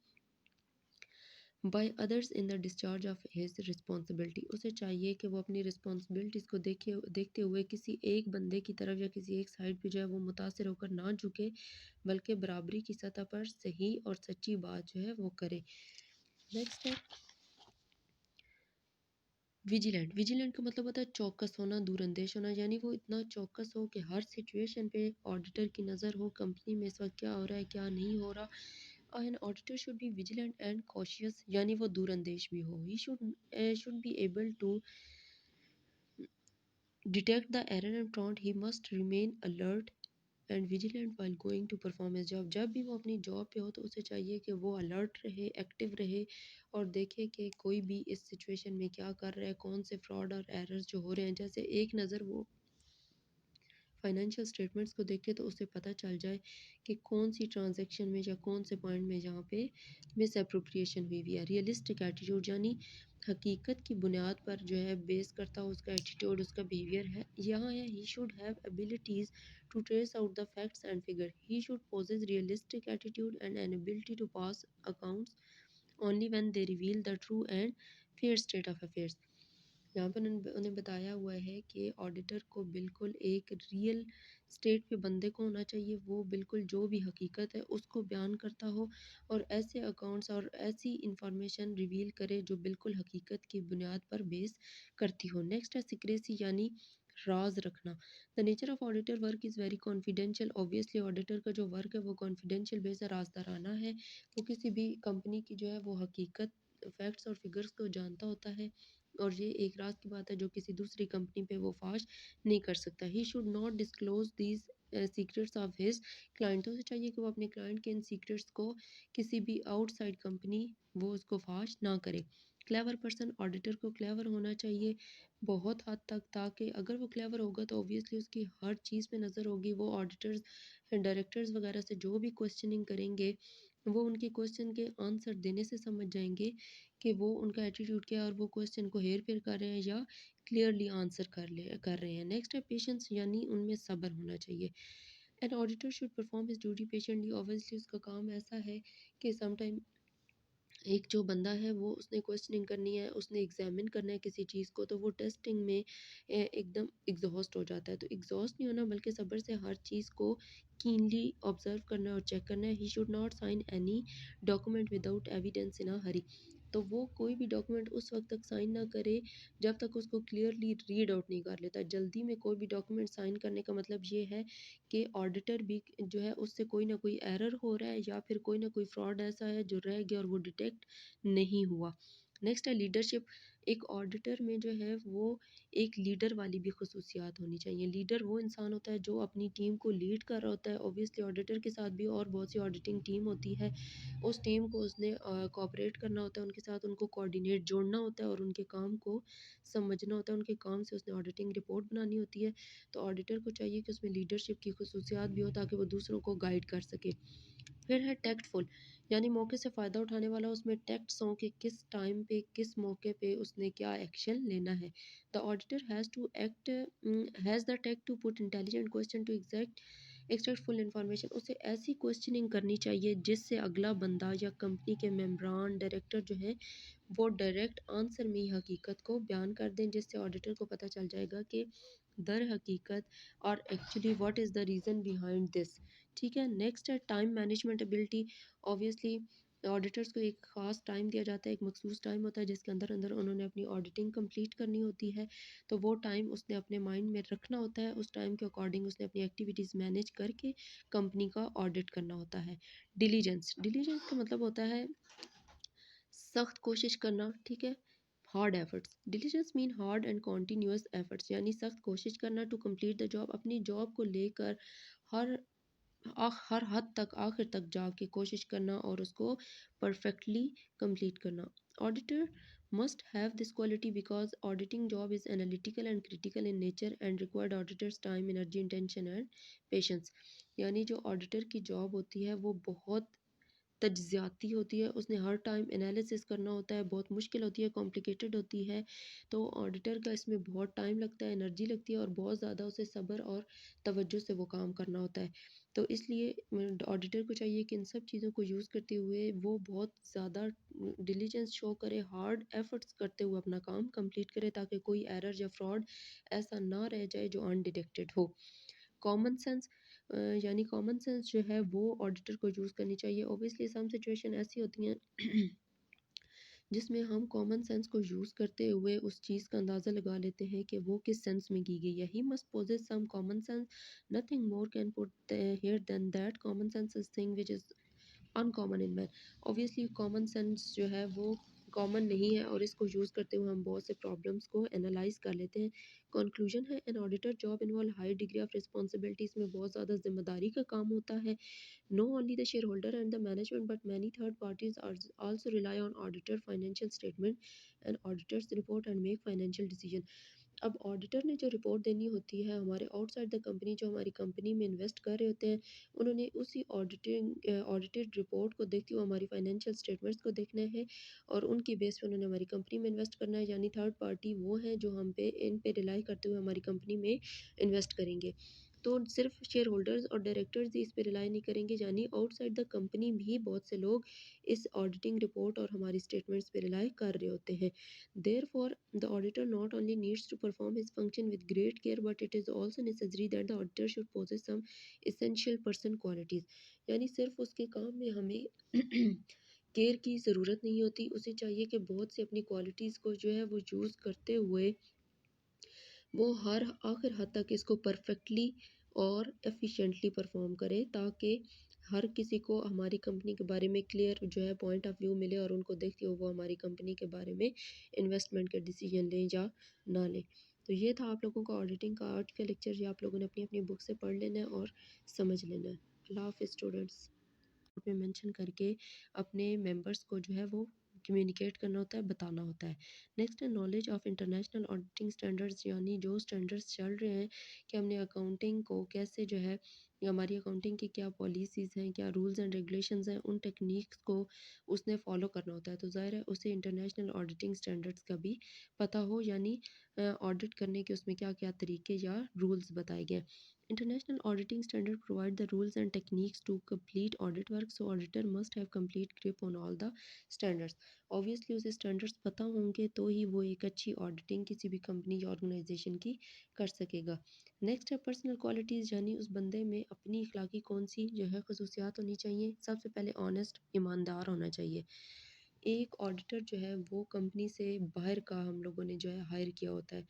by others in the discharge of his responsibility. उसे चाहिए कि वो अपनी रिस्पॉन्सिबिलिटीज़ को देखते हुए किसी एक बंदे की तरफ या किसी एक साइड पे जो है वो मुतासिर होकर ना झुके बल्कि बराबरी की सतह पर सही और सच्ची बात जो है वो करे। नेक्स्ट है विजिलेंट। विजिलेंट का मतलब होता है चौकस होना, दूरंदेश होना यानी वो इतना चौकस हो कि हर सिचुएशन पे ऑडिटर की नज़र हो कंपनी में इस वक्त क्या हो रहा है क्या नहीं हो रहा। An auditor should be vigilant and cautious, यानी वो दूरंदेश भी हो. He should be able to detect the error and prompt. He must remain alert and vigilant while going to perform his job. जब भी वो अपनी जॉब पे हो तो उसे चाहिए कि वो अलर्ट रहे, एक्टिव रहे और देखे कि कोई भी इस सिचुएशन में क्या कर रहा है, कौन से फ्रॉड और एरर्स जो हो रहे हैं. जैसे एक नज़र वो फाइनेंशियल स्टेटमेंट्स को देखे तो उससे पता चल जाए कि कौन सी ट्रांजैक्शन में या कौन से पॉइंट में जहाँ पे मिस अप्रोप्रिएशन हुई हुई है. रियलिस्टिक एटीट्यूड यानी हकीकत की बुनियाद पर जो है बेस करता हो उसका एटीट्यूड, उसका बिहेवियर है. यहाँ है he should have abilities to trace out the facts and figure. He should possess realistic attitude and an ability to pass accounts only when they reveal the true and fair state of affairs. यहाँ पर उन्हें बताया हुआ है कि ऑडिटर को बिल्कुल एक रियल स्टेट पे बंदे को होना चाहिए, वो बिल्कुल जो भी हकीकत है उसको बयान करता हो और ऐसे अकाउंट्स और ऐसी इंफॉर्मेशन रिवील करे जो बिल्कुल हकीकत की बुनियाद पर बेस करती हो. नेक्स्ट है सिक्रेसी यानी राज रखना. The nature of auditor work is very confidential. Obviously auditor का जो वर्क है वो कॉन्फिडेंशियल बेस है, राजदाराना है. वो किसी भी कंपनी की जो है वो हकीकत, फैक्ट्स और फिगर्स को जानता होता है और ये एक राज की बात है जो किसी दूसरी कंपनी पे वो फाश नहीं कर सकता. He should not disclose these secrets of his client. तो उसे चाहिए कि वो अपने क्लाइंट के इन सीक्रेट्स को किसी भी आउटसाइड कंपनी वो उसको फाश ना करे. क्लेवर पर्सन, ऑडिटर को क्लेवर होना चाहिए बहुत हद तक, ताकि अगर वो क्लेवर होगा तो ऑब्वियसली उसकी हर चीज़ पे नज़र होगी. वो ऑडिटर्स, डायरेक्टर्स वगैरह से जो भी क्वेश्चनिंग करेंगे वो उनके क्वेश्चन के आंसर देने से समझ जाएंगे कि वो उनका एटीट्यूड क्या है और वो क्वेश्चन को हेर फेर कर रहे हैं या क्लियरली आंसर कर रहे हैं. नेक्स्ट है पेशेंस यानी उनमें सब्र होना चाहिए. N auditor should perform his duty patiently. Obviously उसका काम ऐसा है कि समटाइम एक जो बंदा है वो उसने क्वेश्चनिंग करनी है, उसने एग्जामिन करना है किसी चीज़ को, तो वो टेस्टिंग में एकदम एग्जॉस्ट हो जाता है. तो एग्जॉस्ट नहीं होना बल्कि सब्र से हर चीज़ को कीनली ऑब्जर्व करना है और चेक करना है. He should not sign any document without evidence in a hurry. तो वो कोई भी डॉक्यूमेंट उस वक्त तक साइन ना करे जब तक उसको क्लियरली रीड आउट नहीं कर लेता. जल्दी में कोई भी डॉक्यूमेंट साइन करने का मतलब ये है कि ऑडिटर भी जो है उससे कोई ना कोई एरर हो रहा है या फिर कोई ना कोई फ्रॉड ऐसा है जो रह गया और वो डिटेक्ट नहीं हुआ. नेक्स्ट है लीडरशिप. एक ऑडिटर में जो है वो एक लीडर वाली भी खसूसियात होनी चाहिए. लीडर वो इंसान होता है जो अपनी टीम को लीड कर रहा होता है. ऑब्वियसली ऑडिटर के साथ भी और बहुत सी ऑडिटिंग टीम होती है. उस टीम को उसने कोऑपरेट करना होता है उनके साथ, उनको कोऑर्डिनेट जोड़ना होता है और उनके काम को समझना होता है. उनके काम से उसने ऑडिटिंग रिपोर्ट बनानी होती है. तो ऑडिटर को चाहिए कि उसमें लीडरशिप की खसूसियात भी हो ताकि वो दूसरों को गाइड कर सके. फिर है टैक्टफुल यानी मौके से फ़ायदा उठाने वाला. उसमें टैक्ट्स हों कि किस टाइम पे किस मौके पे उसने क्या एक्शन लेना है. The auditor has the tact to put intelligent question to extract full information. उसे ऐसी क्वेश्चनिंग करनी चाहिए जिससे अगला बंदा या कंपनी के मेम्बरान, डायरेक्टर जो है वो डायरेक्ट आंसर में ही हकीकत को बयान कर दें, जिससे ऑडिटर को पता चल जाएगा कि दर हकीकत और actually what is the reason behind this. ठीक है. नेक्स्ट है time management ability. Obviously auditors को एक ख़ास टाइम दिया जाता है, एक मखसूस टाइम होता है जिसके अंदर अंदर उन्होंने अपनी ऑडिटिंग कंप्लीट करनी होती है. तो वो टाइम उसने अपने माइंड में रखना होता है. उस टाइम के अकॉर्डिंग उसने अपनी एक्टिविटीज़ मैनेज करके कंपनी का ऑडिट करना होता है. डिलीजेंस. डिलीजेंस का मतलब होता है सख्त कोशिश करना. ठीक है. Hard efforts. Diligence mean hard and continuous efforts यानी सख्त कोशिश करना टू कंप्लीट द जॉब. अपनी जॉब को लेकर हर हर हद तक आखिर तक जाके कोशिश करना और उसको परफेक्टली कंप्लीट करना. Auditor must have this quality because auditing job is analytical and critical in nature and required auditors time, energy, intention and patience. यानी जो ऑडिटर की जॉब होती है वो बहुत तज्ज़ियाती होती है. उसने हर टाइम एनालिसिस करना होता है, बहुत मुश्किल होती है, कॉम्प्लिकेटेड होती है. तो ऑडिटर का इसमें बहुत टाइम लगता है, एनर्जी लगती है और बहुत ज़्यादा उसे सब्र और तवज्जो से वो काम करना होता है. तो इसलिए ऑडिटर को चाहिए कि इन सब चीज़ों को यूज़ करते हुए वो बहुत ज़्यादा डिलीजेंस शो करे, हार्ड एफर्ट्स करते हुए अपना काम कंप्लीट करे ताकि कोई एरर या फ्रॉड ऐसा ना रह जाए जो अनडिटेक्टेड हो. कॉमन सेंस यानी कॉमन सेंस जो है वो ऑडिटर को यूज़ करनी चाहिए. ऑब्वियसली सम सिचुएशन ऐसी होती हैं जिसमें हम कॉमन सेंस को यूज़ करते हुए उस चीज़ का अंदाज़ा लगा लेते हैं कि वो किस सेंस में की गई है. He must possess some common sense. Nothing more can put here than that. Common sense is thing which is uncommon in man. Obviously common sense जो है वो कॉमन नहीं है और इसको यूज़ करते हुए हम बहुत से प्रॉब्लम्स को एनालाइज कर लेते हैं। कंक्लूजन है, an auditor job involve high degree of responsibility, इसमें बहुत ज़्यादा जिम्मेदारी का काम होता है। No only the share holder and the management but many third parties also rely on auditor financial statement and auditors report and make financial decision. अब ऑडिटर ने जो रिपोर्ट देनी होती है हमारे आउटसाइड द कंपनी, जो हमारी कंपनी में इन्वेस्ट कर रहे होते हैं, उन्होंने उसी ऑडिटेड रिपोर्ट को देखते हुए हमारी फाइनेंशियल स्टेटमेंट्स को देखना है और उनकी बेस पे उन्होंने हमारी कंपनी में इन्वेस्ट करना है। यानी थर्ड पार्टी वो हैं जो हम पे इन पे रिलाई करते हुए हमारी कंपनी में इन्वेस्ट करेंगे। तो सिर्फ शेयर होल्डर्स और डायरेक्टर्स ही इस पे रिलाई नहीं करेंगे, यानी आउटसाइड द कंपनी भी बहुत से लोग इस ऑडिटिंग रिपोर्ट और हमारी स्टेटमेंट्स पे रिलाई कर रहे होते हैं। Therefore, the auditor not only needs to perform his function with great care, but it is also necessary that the auditor should possess some essential person qualities. यानी सिर्फ उसके काम में हमें केयर की ज़रूरत नहीं होती, उसे चाहिए कि बहुत सी अपनी क्वालिटीज़ को जो है वो यूज़ करते हुए वो हर आखिर हद तक इसको परफेक्टली और एफिशिएंटली परफॉर्म करे, ताकि हर किसी को हमारी कंपनी के बारे में क्लियर जो है पॉइंट ऑफ व्यू मिले और उनको देखते हुए वो हमारी कंपनी के बारे में इन्वेस्टमेंट के डिसीजन लें या ना लें। तो ये था आप लोगों का ऑडिटिंग का आज का लेक्चर, ये आप लोगों ने अपनी अपनी बुक से पढ़ लेना है और समझ लेना है। अल्लाह हाफिज़ स्टूडेंट्स। में मेंशन करके अपने मेंबर्स को जो है वो कम्युनिकेट करना होता है, बताना होता है। नेक्स्ट है knowledge of international auditing standards, यानी जो स्टैंडर्ड्स चल रहे हैं कि हमने अकाउंटिंग को कैसे जो है, या हमारी अकाउंटिंग की क्या पॉलिसीज़ हैं, क्या रूल्स एंड रेगुलेशंस हैं, उन टेक्निक्स को उसने फॉलो करना होता है। तो ज़ाहिर है उसे इंटरनेशनल ऑडिटिंग स्टैंडर्ड्स का भी पता हो, यानी ऑडिट करने के उसमें क्या क्या तरीके या रूल्स बताए गए हैं। International auditing standard provide the rules and techniques to complete audit work, so auditor must have complete grip on all the standards. Obviously उसे standards पता होंगे तो ही वो एक अच्छी auditing किसी भी कंपनी या ऑर्गेनाइजेशन की कर सकेगा। नेक्स्ट है पर्सनल क्वालिटीज़, यानी उस बंदे में अपनी इखलाकी कौन सी जो है खसूसियात होनी चाहिए। सबसे पहले ऑनेस्ट, ईमानदार होना चाहिए। एक ऑडिटर जो है वो कंपनी से बाहर का हम लोगों ने जो है हायर किया होता है,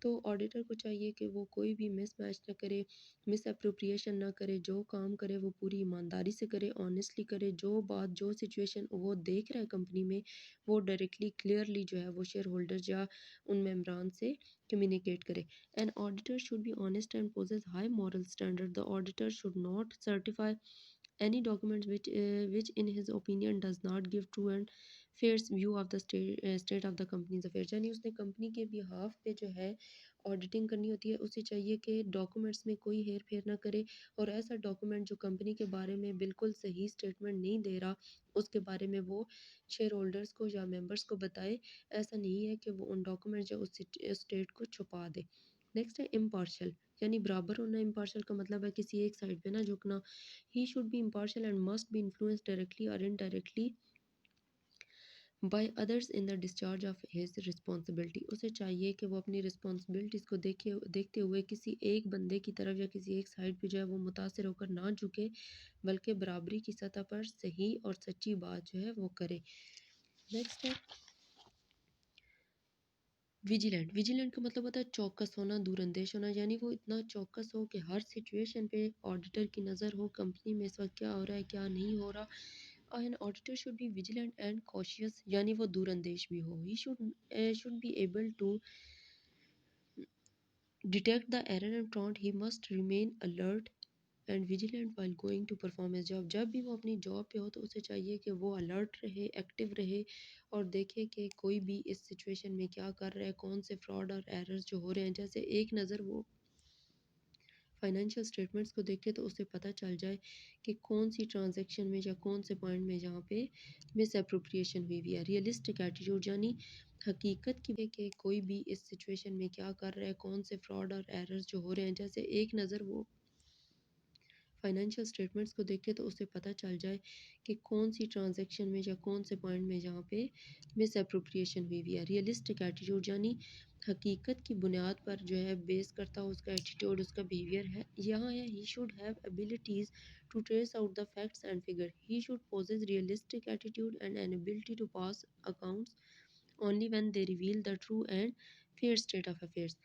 तो ऑडिटर को चाहिए कि वो कोई भी मिसमैच ना करे, मिस अप्रोप्रिएशन ना करे, जो काम करे वो पूरी ईमानदारी से करे, ऑनेस्टली करे, जो बात जो सिचुएशन वो देख रहा है कंपनी में वो डायरेक्टली क्लियरली जो है वो शेयर होल्डर्स या उन मेम्बरान से कम्युनिकेट करे। An auditor should be honest and possess high moral standard. The auditor should not certify any documents which in his opinion does not give true and fair view of the state of the company's affairs। यानी उसने कंपनी के बिहाफ पे जो है ऑडिटिंग करनी होती है, उसे चाहिए कि डॉक्यूमेंट्स में कोई हेर फेर ना करे और ऐसा डॉक्यूमेंट जो कंपनी के बारे में बिल्कुल सही स्टेटमेंट नहीं दे रहा उसके बारे में वो शेयर होल्डर्स को या मेंबर्स को बताए। ऐसा नहीं है कि वो उन डॉक्यूमेंट या उस स्टेट को छुपा दे। नेक्स्ट है इम्पार्शल, यानी बराबर होना। इम्पार्शल का मतलब है किसी एक साइड पे ना झुकना। He should be impartial and must be influenced directly or indirectly by others in the discharge of his responsibility। उसे चाहिए कि वो अपनी रिस्पॉन्सिबिलिटीज़ को देखते हुए किसी एक बंदे की तरफ या किसी एक साइड पे जो है वो मुतासिर होकर ना झुके, बल्कि बराबरी की सतह पर सही और सच्ची बात जो है वो करे। नेक्स्ट है विजिलेंट। विजिलेंट का मतलब होता है चौकस होना, दूरंदेश होना, यानी वो इतना चौकस हो कि हर सिचुएशन पे ऑडिटर की नज़र हो कंपनी में इस वक्त क्या हो रहा है क्या नहीं हो रहा। An auditor should be vigilant and cautious, यानी वो दूरंदेश भी हो। He should be able to detect the error and prompt. He must remain alert and vigilant while going to perform his job. जब भी वो अपनी जॉब पे हो तो उसे चाहिए कि वो अलर्ट रहे, एक्टिव रहे और देखे कि कोई भी इस सिचुएशन में क्या कर रहा है, कौन से फ्रॉड और एरर्स जो हो रहे हैं। जैसे एक नज़र वो फाइनेंशियल स्टेटमेंट्स को देखे तो उसे पता चल जाए कि कौन सी ट्रांजैक्शन में या कौन से पॉइंट में जहाँ पे मिस अप्रोप्रिएशन हुई हुई है। रियलिस्टिक एटीट्यूड, यानी हकीकत की है कि कोई भी इस सिचुएशन में क्या कर रहा है, कौन से फ्रॉड और एरर्स जो हो रहे हैं। जैसे एक नज़र वो फाइनेंशियल स्टेटमेंट्स को देखे तो उसे पता चल जाए कि कौन सी ट्रांजैक्शन में या कौन से पॉइंट में जहाँ पे मिस अप्रोप्रिएशन हुई हुई है। रियलिस्टिक एटीट्यूड, यानी हकीकत की बुनियाद पर जो है बेस करता हो उसका एटीट्यूड, उसका बिहेवियर है। यहाँ है he should have abilities to trace out the facts and figure. He should possess realistic attitude and an ability to pass accounts only when they reveal the true and fair state of affairs.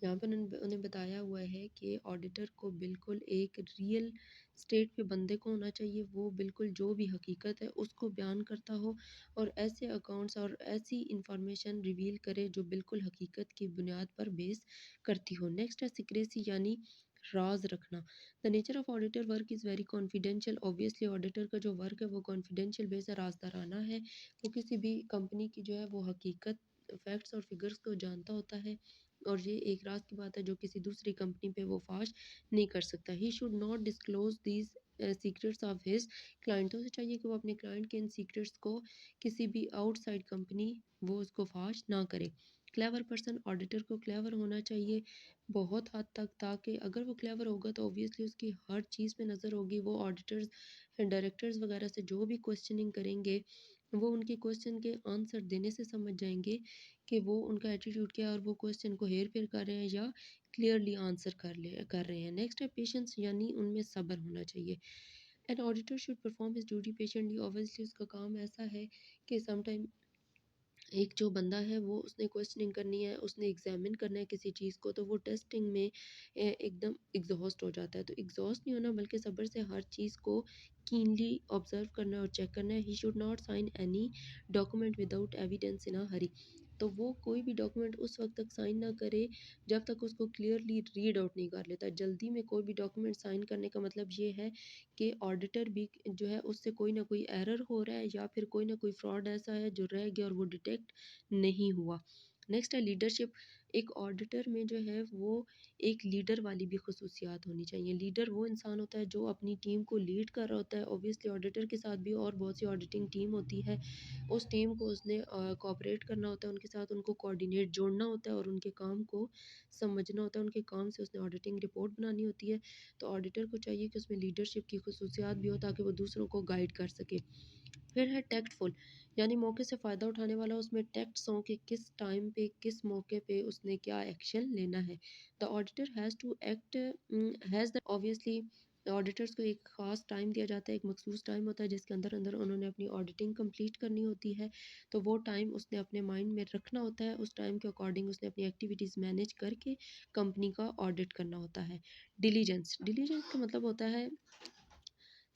यहाँ पर उन्हें बताया हुआ है कि ऑडिटर को बिल्कुल एक रियल स्टेट पे बंदे को होना चाहिए वो बिल्कुल जो भी हकीकत है उसको बयान करता हो और ऐसे अकाउंट्स और ऐसी इंफॉर्मेशन रिवील करे जो बिल्कुल हकीकत की बुनियाद पर बेस करती हो। नेक्स्ट है सिक्रेसी यानी राज रखना। The nature of auditor work is very confidential. Obviously auditor का जो वर्क है वो कॉन्फिडेंशियल बेस है, राजदाराना है। वो किसी भी कंपनी की जो है वो हकीकत फैक्ट्स और फिगर्स को जानता होता है और ये एक राज की बात है जो किसी दूसरी कंपनी पे वो फाश नहीं कर सकता। He should not disclose these secrets of his क्लाइंटों से चाहिए कि वो अपने क्लाइंट के इन सीक्रेट्स को किसी भी आउटसाइड कंपनी वो उसको फाश ना करे। क्लेवर पर्सन, ऑडिटर को क्लेवर होना चाहिए बहुत हद तक, ताकि अगर वो क्लेवर होगा तो ऑब्वियसली उसकी हर चीज़ पे नज़र होगी। वो ऑडिटर्स डायरेक्टर्स वगैरह से जो भी क्वेश्चनिंग करेंगे वो उनके क्वेश्चन के आंसर देने से समझ जाएंगे कि वो उनका एटीट्यूड क्या है और वो क्वेश्चन को हेर फेर कर रहे हैं या क्लियरली आंसर कर रहे हैं। नेक्स्ट है पेशेंस यानी उनमें सब्र होना चाहिए। N auditor should perform his duty patiently. Obviously उसका काम ऐसा है कि समटाइम एक जो बंदा है वो उसने क्वेश्चनिंग करनी है, उसने एग्जामिन करना है किसी चीज़ को, तो वो टेस्टिंग में एकदम एग्जॉस्ट हो जाता है। तो एग्जॉस्ट नहीं होना बल्कि सब्र से हर चीज़ को कीनली ऑब्जर्व करना है और चेक करना है। He should not sign any document without evidence in a hurry. तो वो कोई भी डॉक्यूमेंट उस वक्त तक साइन ना करे जब तक उसको क्लियरली रीड आउट नहीं कर लेता। जल्दी में कोई भी डॉक्यूमेंट साइन करने का मतलब ये है कि ऑडिटर भी जो है उससे कोई ना कोई एरर हो रहा है या फिर कोई ना कोई फ्रॉड ऐसा है जो रह गया और वो डिटेक्ट नहीं हुआ। नेक्स्ट है लीडरशिप। एक ऑडिटर में जो है वो एक लीडर वाली भी खसूसियात होनी चाहिए। लीडर वो इंसान होता है जो अपनी टीम को लीड कर रहा होता है। ऑब्वियसली ऑडिटर के साथ भी और बहुत सी ऑडिटिंग टीम होती है, उस टीम को उसने कोऑपरेट करना होता है उनके साथ, उनको कोऑर्डिनेट जोड़ना होता है और उनके काम को समझना होता है। उनके काम से उसने ऑडिटिंग रिपोर्ट बनानी होती है। तो ऑडिटर को चाहिए कि उसमें लीडरशिप की खसूसियात भी हो ताकि वो दूसरों को गाइड कर सके। फिर है टैक्टफुल यानी मौके से फ़ायदा उठाने वाला। उसमें टैक्ट्स हों कि किस टाइम पे किस मौके पे उसने क्या एक्शन लेना है। The auditor has to act has the obviously auditors को एक ख़ास टाइम दिया जाता है, एक मखसूस टाइम होता है जिसके अंदर अंदर उन्होंने अपनी ऑडिटिंग कंप्लीट करनी होती है। तो वो टाइम उसने अपने माइंड में रखना होता है, उस टाइम के अकॉर्डिंग उसने अपनी एक्टिविटीज़ मैनेज करके कंपनी का ऑडिट करना होता है। डिलीजेंस, डिलीजेंस का मतलब होता है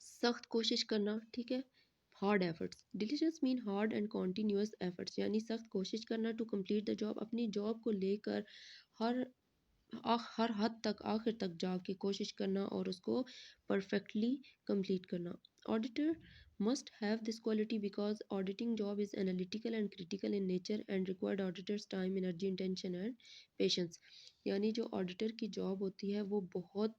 सख्त कोशिश करना, ठीक है। Hard efforts, diligence mean hard and continuous efforts यानी सख्त कोशिश करना टू कंप्लीट द जॉब। अपनी जॉब को लेकर हर हर हद तक आखिर तक जाके कोशिश करना और उसको परफेक्टली कंप्लीट करना। Auditor must have this quality because auditing job is analytical and critical in nature and required auditors time energy intention and patience। यानी जो ऑडिटर की जॉब होती है वो बहुत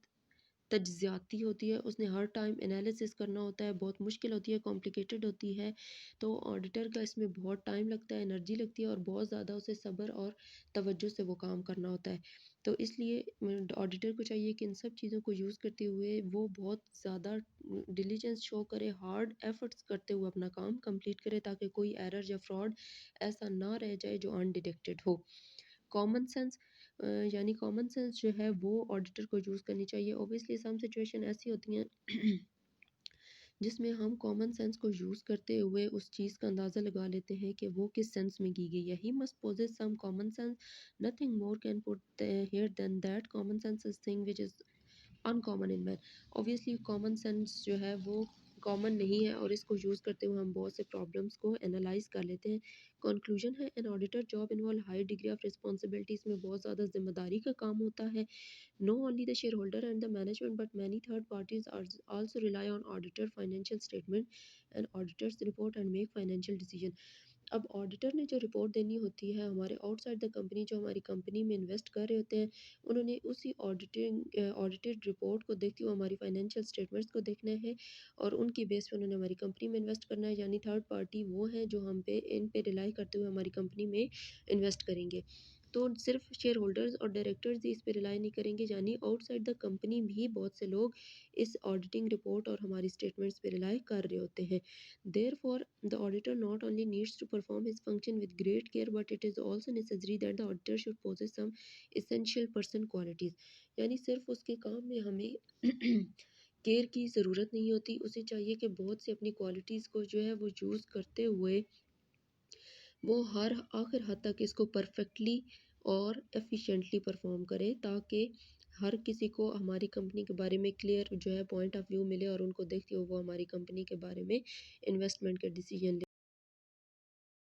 तज्ज़ियाती होती है, उसने हर टाइम एनालिसिस करना होता है, बहुत मुश्किल होती है, कॉम्प्लिकेटेड होती है। तो ऑडिटर का इसमें बहुत टाइम लगता है, एनर्जी लगती है और बहुत ज़्यादा उसे सब्र और तवज्जो से वो काम करना होता है। तो इसलिए ऑडिटर को चाहिए कि इन सब चीज़ों को यूज़ करते हुए वो बहुत ज़्यादा डिलिजेंस शो करे, हार्ड एफर्ट्स करते हुए अपना काम कंप्लीट करे ताकि कोई एरर या फ्रॉड ऐसा ना रह जाए जो अनडिटेक्टेड हो। कॉमन सेंस यानी कॉमन सेंस जो है वो ऑडिटर को यूज़ करनी चाहिए। ऑब्वियसली सम सिचुएशन ऐसी होती हैं जिसमें हम कॉमन सेंस को यूज़ करते हुए उस चीज़ का अंदाज़ा लगा लेते हैं कि वो किस सेंस में की गई है। He must possess some common sense, nothing more can put here than that. Common sense is thing which is uncommon in man. Obviously common sense जो है वो कॉमन नहीं है और इसको यूज़ करते हुए हम बहुत से प्रॉब्लम्स को एनालाइज कर लेते हैं। कंक्लूजन है an auditor job involve high degree of responsibility. इसमें बहुत ज़्यादा जिम्मेदारी का काम होता है। No only the shareholder and the management, but many third parties also rely on auditor financial statement and auditors report and make financial decision। अब ऑडिटर ने जो रिपोर्ट देनी होती है हमारे आउटसाइड द कंपनी जो हमारी कंपनी में इन्वेस्ट कर रहे होते हैं, उन्होंने उसी ऑडिटेड रिपोर्ट को देखते हुए हमारी फाइनेंशियल स्टेटमेंट्स को देखना है और उनकी बेस पे उन्होंने हमारी कंपनी में इन्वेस्ट करना है। यानी थर्ड पार्टी वो हैं जो हम पे इन पे रिलाई करते हुए हमारी कंपनी में इन्वेस्ट करेंगे। तो सिर्फ शेयर होल्डर्स और डायरेक्टर्स ही इस पे रिलाई नहीं करेंगे, यानी आउटसाइड द कंपनी भी बहुत से लोग इस ऑडिटिंग रिपोर्ट और हमारी स्टेटमेंट्स पे रिलाई कर रहे होते हैं। Therefore, the auditor not only needs to perform his function with great care, but it is also necessary that the auditor should possess some essential person qualities। यानी सिर्फ उसके काम में हमें केयर की ज़रूरत नहीं होती, उसे चाहिए कि बहुत सी अपनी क्वालिटीज़ को जो है वो यूज़ करते हुए वो हर आखिर हद तक इसको परफेक्टली और एफिशिएंटली परफॉर्म करे ताकि हर किसी को हमारी कंपनी के बारे में क्लियर जो है पॉइंट ऑफ व्यू मिले और उनको देख के वो हमारी कंपनी के बारे में इन्वेस्टमेंट के डिसीजन